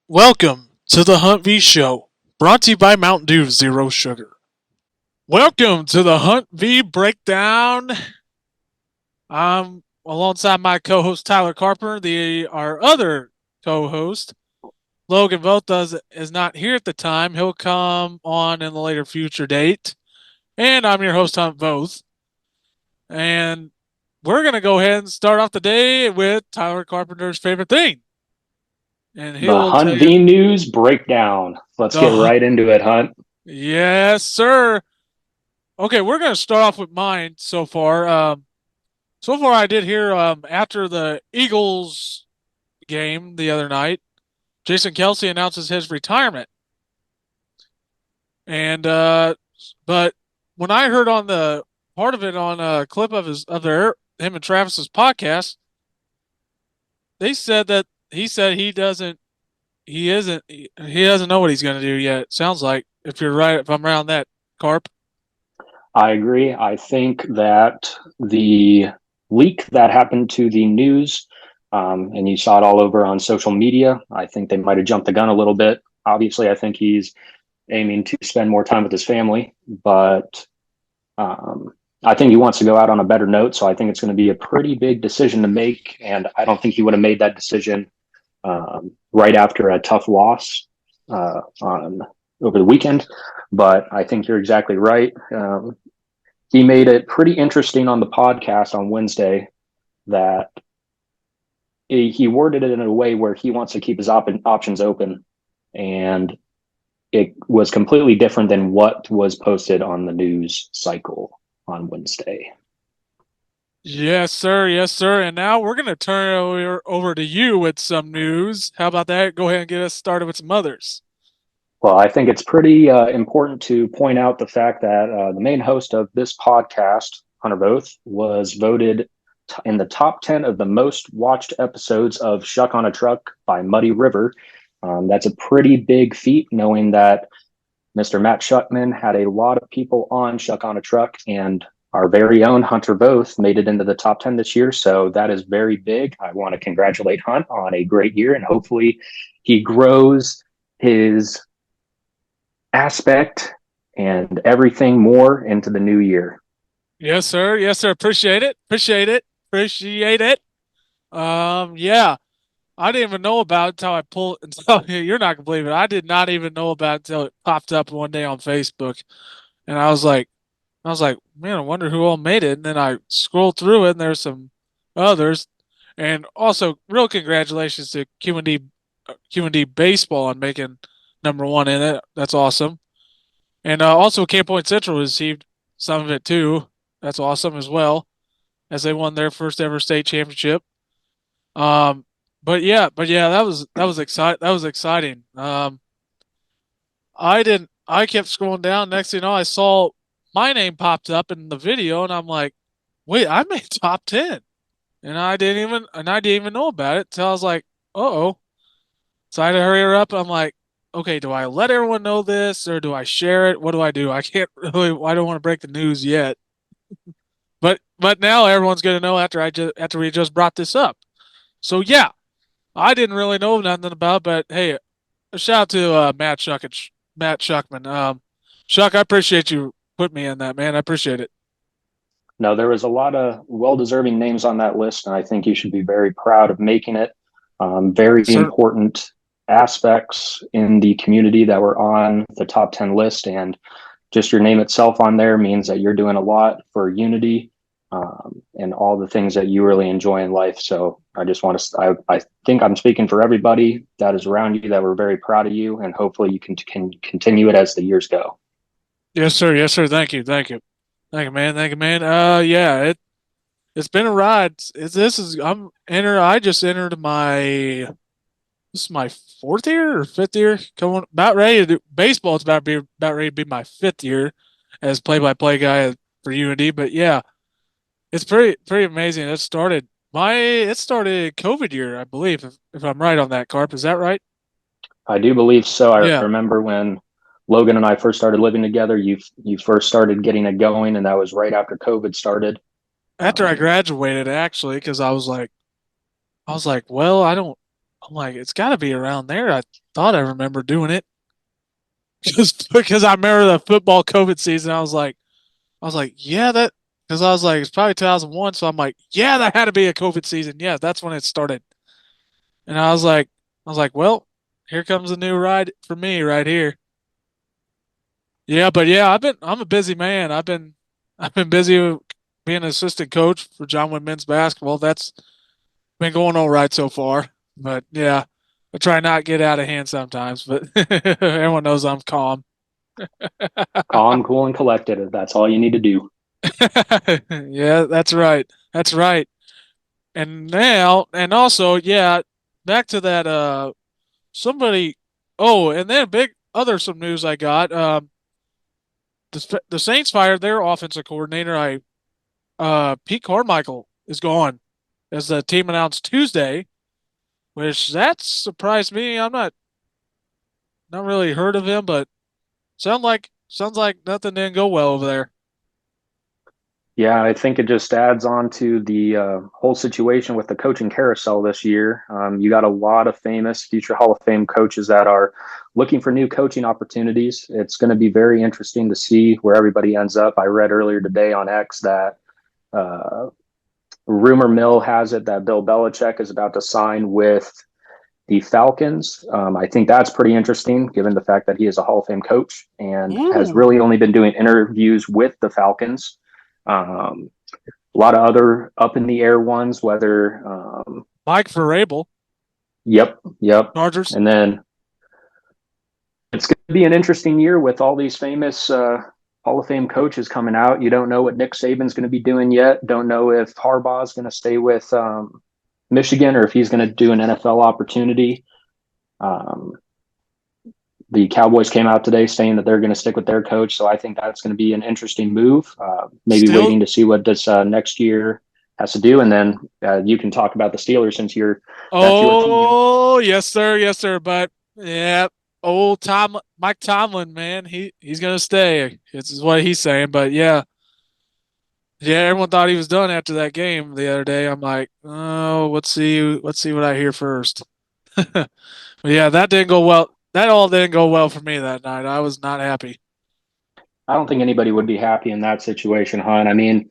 Welcome to the Hunt V Show, brought to you by Mountain Dew Zero Sugar. Welcome to the Hunt V Breakdown. I'm alongside my co-host Tyler Carpenter. Our other co-host Logan Voth is not here at the time. He'll come on in a later future date. And I'm your host Hunt Voth. And we're gonna go ahead and start off the day with Tyler Carpenter's favorite thing, and he The will tell Hunt you V News breakdown. Let's get the right into it, Hunt. yes, sir. Okay, we're going to start off with mine so far. So far, I did hear after the Eagles game the other night, Jason Kelsey announces his retirement. And but when I heard on the part of it on a clip of him and Travis's podcast, they said that he said he doesn't know what he's going to do yet. It sounds like if I'm around that, Carp. I agree. I think that the leak that happened to the news, and you saw it all over on social media, I think they might have jumped the gun a little bit. Obviously, I think he's aiming to spend more time with his family, but um, I think he wants to go out on a better note. So I think it's going to be a pretty big decision to make. And I don't think he would have made that decision right after a tough loss on over the weekend. But I think you're exactly right. He made it pretty interesting on the podcast on Wednesday that he worded it in a way where he wants to keep his options open, and it was completely different than what was posted on the news cycle on Wednesday. Yes, sir. Yes, sir. And now we're going to turn it over to you with some news. How about that? Go ahead and get us started with some others. Well, I think it's pretty important to point out the fact that the main host of this podcast, Hunter Both, was voted in the top 10 of the most watched episodes of Shuck on a Truck by Muddy River. That's a pretty big feat, knowing that Mr. Matt Shuckman had a lot of people on Shuck on a Truck, and our very own Hunter Both made it into the top 10 this year. So that is very big. I want to congratulate Hunt on a great year, and hopefully he grows his aspect and everything more into the new year. Yes, sir. Yes, sir. Appreciate it. Appreciate it. Appreciate it. Yeah. I didn't even know about it until I pulled until you're not gonna believe it. I did not even know about it until it popped up one day on Facebook. And I was like, man, I wonder who all made it. And then I scrolled through it and there's some others. And also real congratulations to Q&D baseball on making number one in it. That's awesome. And also Camp Point Central received some of it too. That's awesome as well, as they won their first ever state championship. Um, but yeah, that was exciting. That was exciting. I didn't. I kept scrolling down. Next thing you know, I saw my name popped up in the video, and I'm like, "Wait, I made top 10," and I didn't even know about it till I was like, "Uh oh." So I had to hurry her up. I'm like, "Okay, do I let everyone know this or do I share it? What do I do? I can't really. I don't want to break the news yet." But now everyone's gonna know after we just brought this up. So yeah, I didn't really know nothing about it, but hey, a shout out to Matt Shuckman. Shuck, I appreciate you putting me in that, man. I appreciate it. No, there was a lot of well deserving names on that list, and I think you should be very proud of making it. Very Sir, important aspects in the community that were on the top 10 list, and just your name itself on there means that you're doing a lot for unity and all the things that you really enjoy in life. So I just want to, I think I'm speaking for everybody that is around you that we're very proud of you, and hopefully you can continue it as the years go. yes, sir. Yes, sir. Thank you. Thank you. Thank you, man. Thank you, man. Yeah, it's been a ride. This is I just entered this is my fourth year or fifth year. Coming about ready to do baseball. It's about ready to be my fifth year as play-by-play guy for UND. But yeah, it's pretty amazing. It started COVID year, I believe, if I'm right on that, Carp. Is that right? I do believe so. I Yeah. remember when Logan and I first started living together, you first started getting it going, and that was right after COVID started. After I Um, graduated, actually, because I was like, well, I'm like, it's got to be around there. I thought I remember doing it just because I remember the football COVID season. I was like, yeah, that because I was like, it's probably 2001. So I'm like, yeah, that had to be a COVID season. Yeah, that's when it started. And I was like, well, here comes a new ride for me right here. Yeah, but yeah, I'm a busy man. I've been busy being an assistant coach for John Wayne men's basketball. That's been going all right so far. But yeah, I try not to get out of hand sometimes, but everyone knows I'm calm. Calm, cool, and collected. That's all you need to do. Yeah, that's right. That's right. And now, and also, yeah, back to that, somebody, oh, and then big other some news I got. The Saints fired their offensive coordinator. Pete Carmichael is gone, as the team announced Tuesday, which that surprised me. I'm not really heard of him, but sounds like nothing didn't go well over there. Yeah, I think it just adds on to the whole situation with the coaching carousel this year. You got a lot of famous future Hall of Fame coaches that are looking for new coaching opportunities. It's going to be very interesting to see where everybody ends up. I read earlier today on X that uh, rumor mill has it that Bill Belichick is about to sign with the Falcons. I think that's pretty interesting given the fact that he is a Hall of Fame coach and has Ooh, really only been doing interviews with the Falcons. Um, a lot of other up in the air ones, whether, Mike Vrabel, yep, yep. Chargers. And then it's going to be an interesting year with all these famous Hall of Fame coaches coming out. You don't know what Nick Saban's going to be doing yet. Don't know if Harbaugh's going to stay with Michigan or if he's going to do an NFL opportunity. Um, the Cowboys came out today saying that they're going to stick with their coach. So I think that's going to be an interesting move. Maybe Still, waiting to see what this next year has to do, and then you can talk about the Steelers since that's your team. oh yes sir. But yeah, old Tom Mike Tomlin, man, he's gonna stay. This is what he's saying. But yeah, yeah, everyone thought he was done after that game the other day. I'm like, oh, let's see what I hear first. But yeah, that didn't go well. That all didn't go well for me that night. I was not happy. I don't think anybody would be happy in that situation, hon. I mean,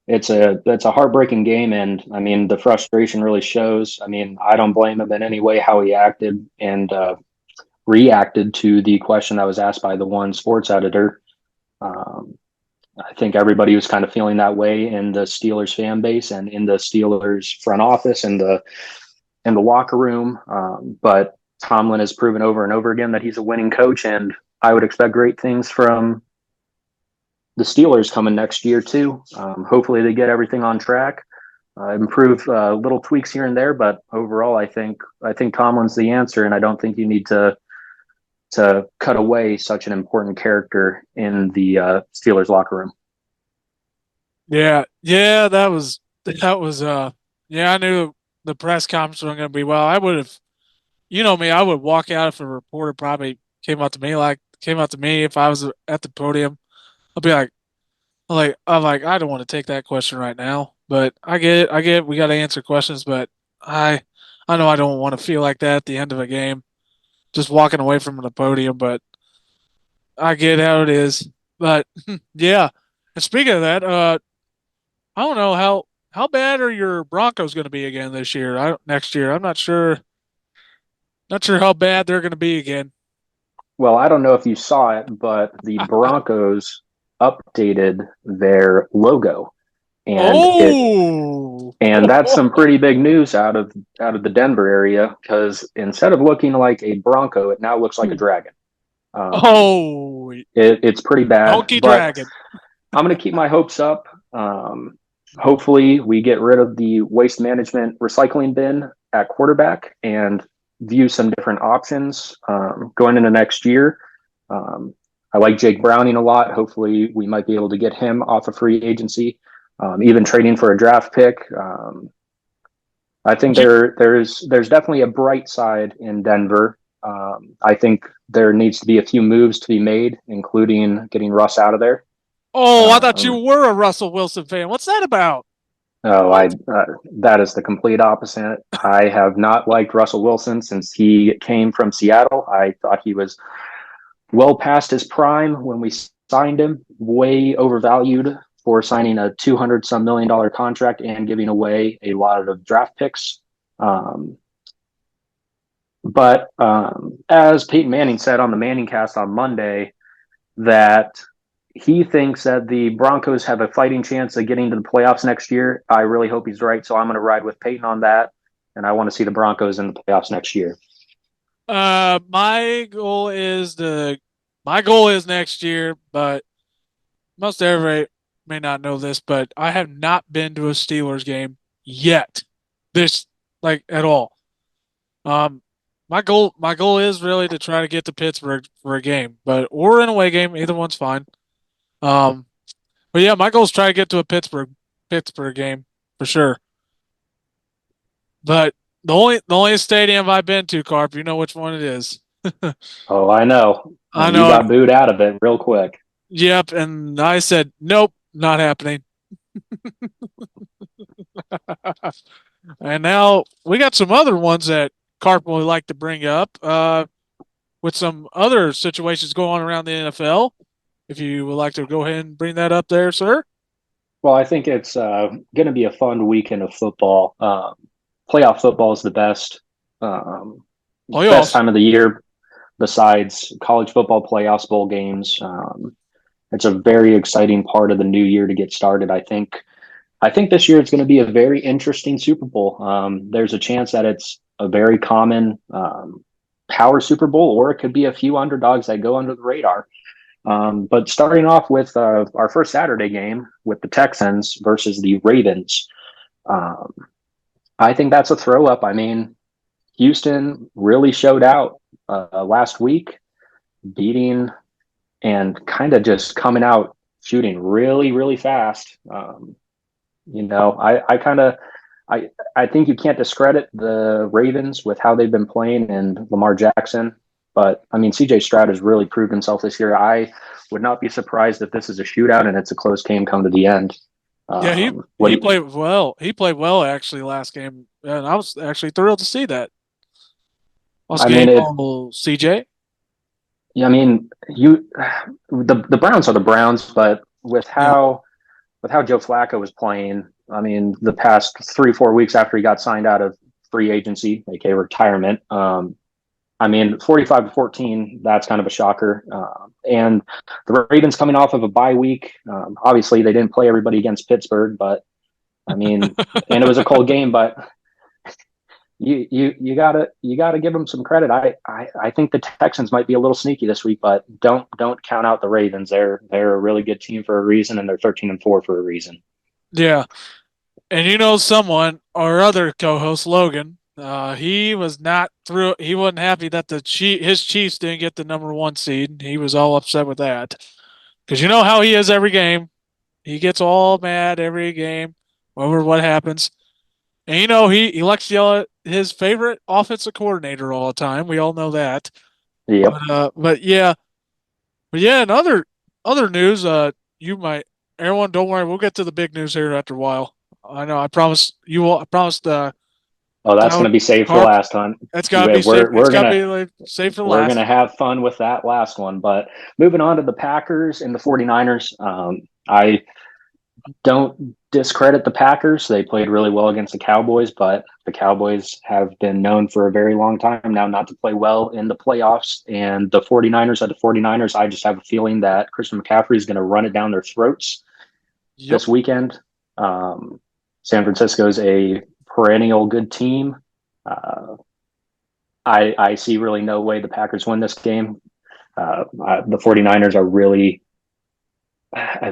it's a heartbreaking game, and I mean the frustration really shows. I mean, I don't blame him in any way how he acted and reacted to the question that was asked by the one sports editor. Um, I think everybody was kind of feeling that way in the Steelers fan base and in the Steelers front office and the locker room. But Tomlin has proven over and over again that he's a winning coach, and I would expect great things from the Steelers coming next year too. Hopefully, they get everything on track, improve little tweaks here and there, but overall, I think Tomlin's the answer, and I don't think you need to cut away such an important character in the Steelers locker room. Yeah, yeah, that was yeah, I knew the press conference wasn't gonna be well. I would have, you know me, I would walk out if a reporter probably came up to me if I was at the podium. I'd be like, I'm like, I don't want to take that question right now, but I get it, we got to answer questions, but I I know I don't want to feel like that at the end of a game, just walking away from the podium, but I get how it is. But yeah, and speaking of that, I don't know how bad are your Broncos going to be again this year? Next year, I'm not sure how bad they're going to be again. Well, I don't know if you saw it, but the Broncos updated their logo, and it Oh, and that's some pretty big news out of the Denver area because instead of looking like a Bronco, it now looks like a dragon. Um, oh, it's pretty bad, Donkey but Dragon. I'm going to keep my hopes up. Hopefully, we get rid of the waste management recycling bin at quarterback and view some different options going into next year. Um, I like Jake Browning a lot. Hopefully, we might be able to get him off of free agency, even trading for a draft pick. I think You, there's definitely a bright side in Denver. I think there needs to be a few moves to be made, including getting Russ out of there. oh, I thought you Um, were a Russell Wilson fan. What's that about? Oh, What? that is the complete opposite. I have not liked Russell Wilson since he came from Seattle. I thought he was well past his prime when we signed him, way overvalued for signing a 200 some $1 million contract and giving away a lot of draft picks. Um, but as Peyton Manning said on the Manning cast on Monday, that he thinks that the Broncos have a fighting chance of getting to the playoffs next year. I really hope he's right. So I'm going to ride with Peyton on that. And I want to see the Broncos in the playoffs next year. My goal is my goal is next year, but most everybody may not know this, but I have not been to a Steelers game yet. This like at all. Um, my goal is really to try to get to Pittsburgh for a game, but or an away game, either one's fine. Um, but yeah, my goal is try to get to a Pittsburgh game for sure. But the only stadium I've been to, Carp, you know which one it is. Oh, I know. I And you know. got booed out of it real quick. Yep, and I said nope, not happening. And now we got some other ones that Carp would like to bring up. With some other situations going on around the NFL. If you would like to go ahead and bring that up there, sir. Well, I think it's going to be a fun weekend of football. Playoff football is the best Playoffs. time of the year besides college football playoffs, bowl games. It's a very exciting part of the new year to get started. I think this year it's going to be a very interesting Super Bowl. There's a chance that it's a very common power Super Bowl, or it could be a few underdogs that go under the radar. But starting off with our first Saturday game with the Texans versus the Ravens, um, I think that's a throw up. I mean, Houston really showed out last week, beating and kind of just coming out shooting really, really fast. I kind of I think you can't discredit the Ravens with how they've been playing and Lamar Jackson. But I mean, CJ Stroud has really proved himself this year. I would not be surprised if this is a shootout and it's a close game come to the end. Yeah, he What he do you, played well. He played well actually last game, and I was actually thrilled to see that. Last I game, mean, oh CJ. I mean, the Browns are the Browns, but Yep. with how Joe Flacco was playing, I mean, the past 3 4 weeks after he got signed out of free agency, aka retirement, I mean, 45-14, that's kind of a shocker. And the Ravens coming off of a bye week. Obviously, they didn't play everybody against Pittsburgh, but I mean, and it was a cold game, but you gotta give them some credit. I think the Texans might be a little sneaky this week, but don't count out the Ravens. They're a really good team for a reason, and they're 13-4 for a reason. Yeah, and you know someone, our other co-host Logan. He was not through. He wasn't happy that his Chiefs didn't get the number one seed. He was all upset with that because you know how he is every game. He gets all mad every game over what happens. And you know, he likes to yell at his favorite offensive coordinator all the time. We all know that. Yep. But yeah, and other news, you might everyone don't worry, we'll get to the big news here after a while. I know I promise you will I promised Oh, that's Tyler gonna be saved for Carp last, hunt. that's gotta We're be safe. we're, It's we're gotta gonna be like safe for we're gonna last. have fun with that last one. But moving on to the Packers and the 49ers, I don't discredit the Packers. They played really well against the Cowboys, but the Cowboys have been known for a very long time now not to play well in the playoffs. And the 49ers are the 49ers. I just have a feeling that Christian McCaffrey is going to run it down their throats Yep. this weekend. Um, San Francisco is a perennial good team. Uh, I see really no way the Packers win this game. The 49ers are really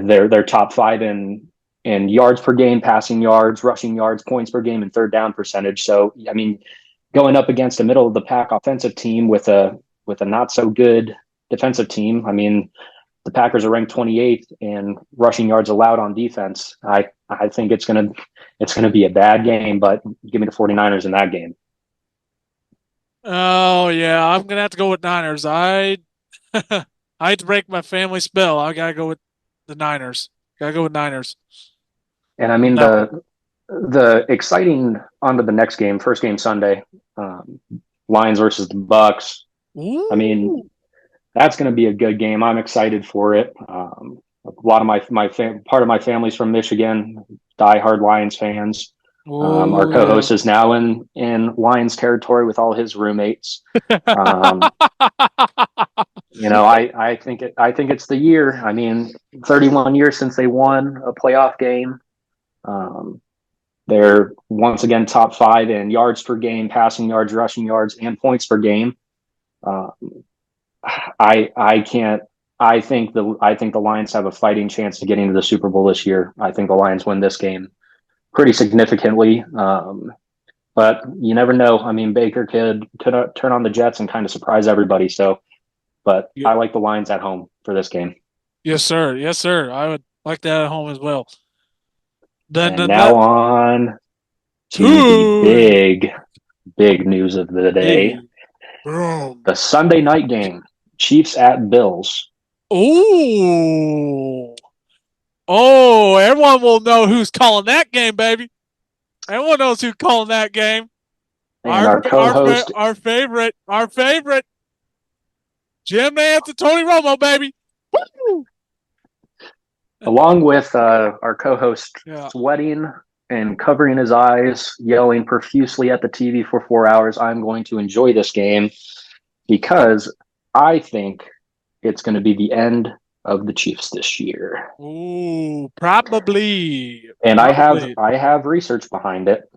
they're top five in yards per game, passing yards, rushing yards, points per game, and third down percentage. So I mean, going up against a middle of the pack offensive team with a not so good defensive team. I mean, the Packers are ranked 28th in rushing yards allowed on defense. I think it's gonna be a bad game, but give me the 49ers in that game. Oh yeah, I'm gonna have to go with Niners. I hate to break my family spell. I gotta go with the Niners. Gotta go with Niners And I on mean that one. The exciting on to the next game, first game Sunday, um, Lions versus the Bucks. I mean, Ooh. that's going to be a good game. I'm excited for it. A lot of part of my family's from Michigan, diehard Lions fans. Our Oh yeah. co-host is now in Lions territory with all his roommates. Um, I think it's the year. I mean, 31 years since they won a playoff game. Um, they're once again top five in yards per game, passing yards, rushing yards, and points per game. Uh, I can't. I think the Lions have a fighting chance to getting to the Super Bowl this year. I think the Lions win this game pretty significantly. But you never know. I mean, Baker could turn on the Jets and kind of surprise everybody. So, but Yeah. I like the Lions at home for this game. Yes, sir. Yes, sir. I would like that at home as well. Then And the now net on to the two. big news of the day: Hey, boom. the Sunday night game, Chiefs at Bills, Oh, oh! Everyone will know who's calling that game, baby. Everyone knows who's calling that game. and our co-host Our favorite, Jim Nance and Tony Romo, baby. Woo! along with our co-host Yeah. sweating and covering his eyes, yelling profusely at the TV for 4 hours. I'm going to enjoy this game because I think it's going to be the end of the Chiefs this year. Ooh, probably, And probably. I have research behind it.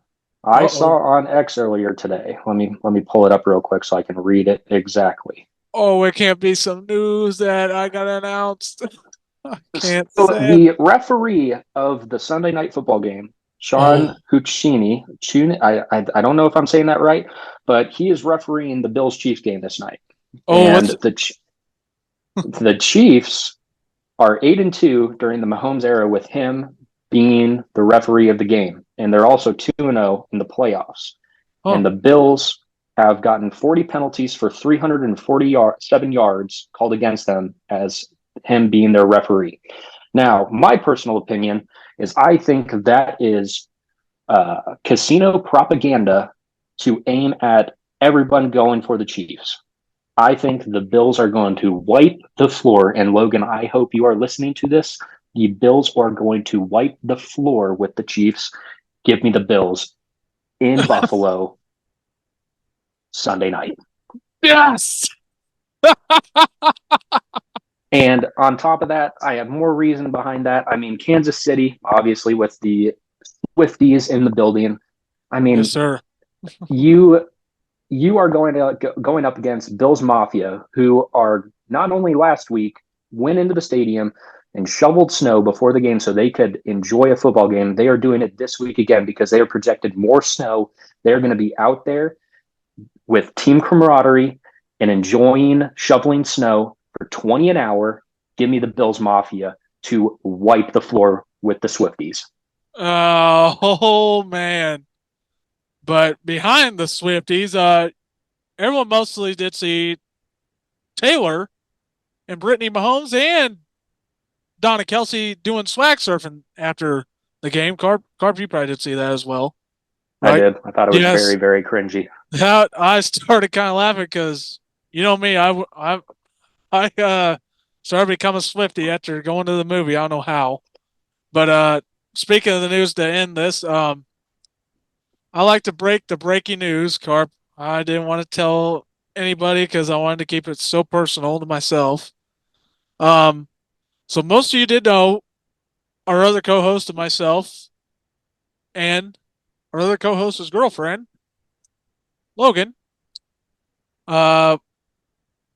I Uh saw oh. on X earlier today. Let me pull it up real quick so I can read it exactly. Oh, it can't be some news that I got announced. I can't So say it. the referee of the Sunday night football game, Sean Oh, Huccini, I don't know if I'm saying that right, but he is refereeing the Bills Chiefs game this night. oh, And what's the Chiefs are 8-2 during the Mahomes era with him being the referee of the game. And they're also 2-0 in the playoffs. oh, And the Bills have gotten 40 penalties for 347 yards called against them as him being their referee. Now, my personal opinion is I think that is casino propaganda to aim at everyone going for the Chiefs. I think the Bills are going to wipe the floor. And Logan, I hope you are listening to this. The Bills are going to wipe the floor with the Chiefs. Give me the Bills in Buffalo Sunday night. yes. And on top of that, I have more reason behind that. I mean, Kansas City, obviously, with the Swifties in the building. I Yes, mean, sir. you you are going up against Bills Mafia, who are not only last week went into the stadium and shoveled snow before the game so they could enjoy a football game. They are doing it this week again because they are projected more snow. They're going to be out there with team camaraderie and enjoying shoveling snow for 20 an hour. Give me the Bills Mafia to wipe the floor with the Swifties. Oh man. But behind the Swifties, everyone mostly did see Taylor and Brittany Mahomes and Donna Kelsey doing swag surfing after the game. Carp, you probably did see that as well, I right? did. I thought it was very, Yes. very cringy. That I started kind of laughing because you know me, I started to become a Swiftie after going to the movie. I don't know how, but speaking of the news to end this, I like to break the breaking news, Carp. I didn't want to tell anybody because I wanted to keep it so personal to myself. Um, so most of you did know our other co-host and myself, and our other co-host's girlfriend, Logan, uh,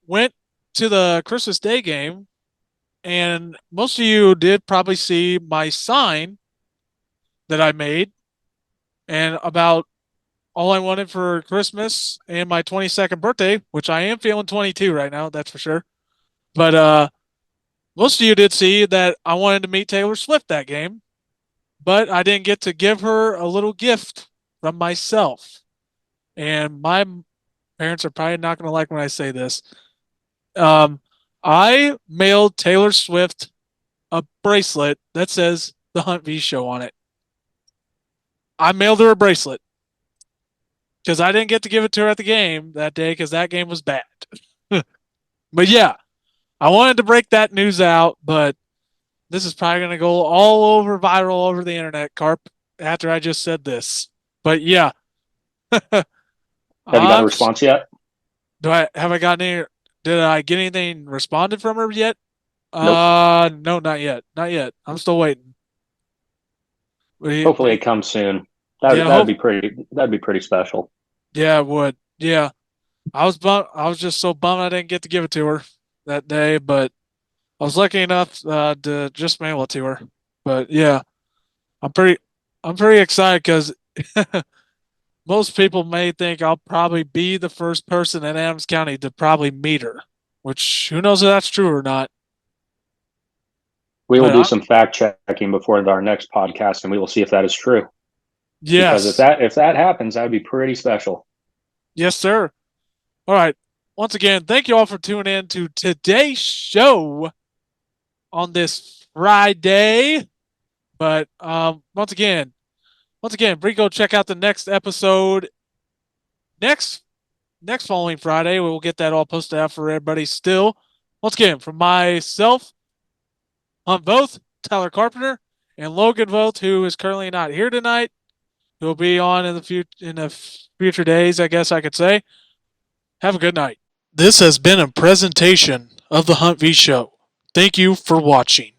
went to the Christmas Day game, and most of you did probably see my sign that I made and about all I wanted for Christmas and my 22nd birthday, which I am feeling 22 right now, that's for sure. But most of you did see that I wanted to meet Taylor Swift that game, but I didn't get to give her a little gift from myself. And my parents are probably not going to like when I say this. Um, I mailed Taylor Swift a bracelet that says the Hunt V Show on it. I mailed her a bracelet because I didn't get to give it to her at the game that day because that game was bad. But yeah, I wanted to break that news out, but this is probably going to go all over viral over the internet, Carp, after I just said this. But yeah, Have you got a I'm. response yet? Do I have I gotten any? Did I get anything responded from her yet? Nope. No, not yet, not yet. I'm still waiting. Hopefully it comes soon. Yeah, That'd be pretty. That'd be pretty special. yeah, it would. Yeah, I was bummed. I was just so bummed I didn't get to give it to her that day, but I was lucky enough to just mail it to her. But yeah, I'm pretty, I'm pretty excited because most people may think I'll probably be the first person in Adams County to probably meet her, which who knows if that's true or not. We will But do some fact checking before our next podcast, and we will see if that is true. Because yes, if that happens, that would be pretty special. yes, sir. All right. Once again, thank you all for tuning in to today's show on this Friday. But once again, go check out the next episode next following Friday. We will get that all posted out for everybody still. Once again, from myself, Hunt Voth, Tyler Carpenter, and Logan Voth, who is currently not here tonight. He'll be on in the future days, I guess I could say. Have a good night. This has been a presentation of the Hunt V Show. Thank you for watching.